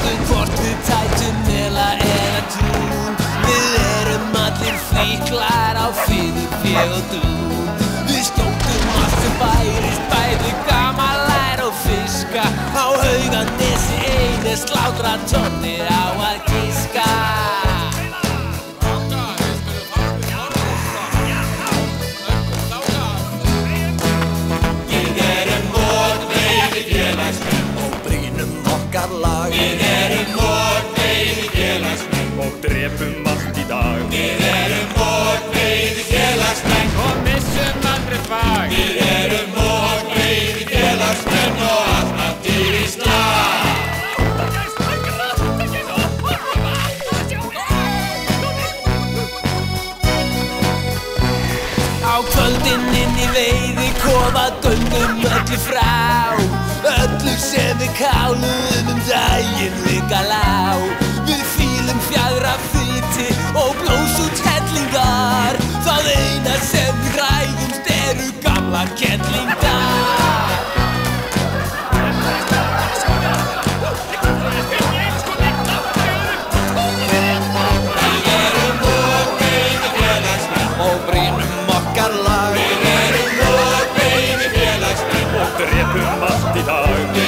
skoðum hvort við tætum mela eða tún. Við erum allir fíklar á fyrir fég og dún. Við skjótum allt sem bærist, bæði gamalær og fiska. Á Hauganesi einu slátra tonni á að giska. Við erum mótveiðifélagsmenn og brýnum okkar lag. Við erum mótveiðifélagsmenn og drepum allt í dag. Við erum mótveiðifélagsmenn og missum aldrei fag. Við erum mótveiðifélagsmenn og alltaf til í slag. Á kvöldin inn í veiðikofa göngum öllu frá. Öllu sem við káluðum daginn líka lá. Við fýlum fjagra fyti og blóðsút hellingar. Það eina sem við græðumst eru gamlar kettlingar. Við erum mótveiðifélagsmenn og brýnum okkar lag. Við erum mótveiðifélagsmenn og drepum allt í dag.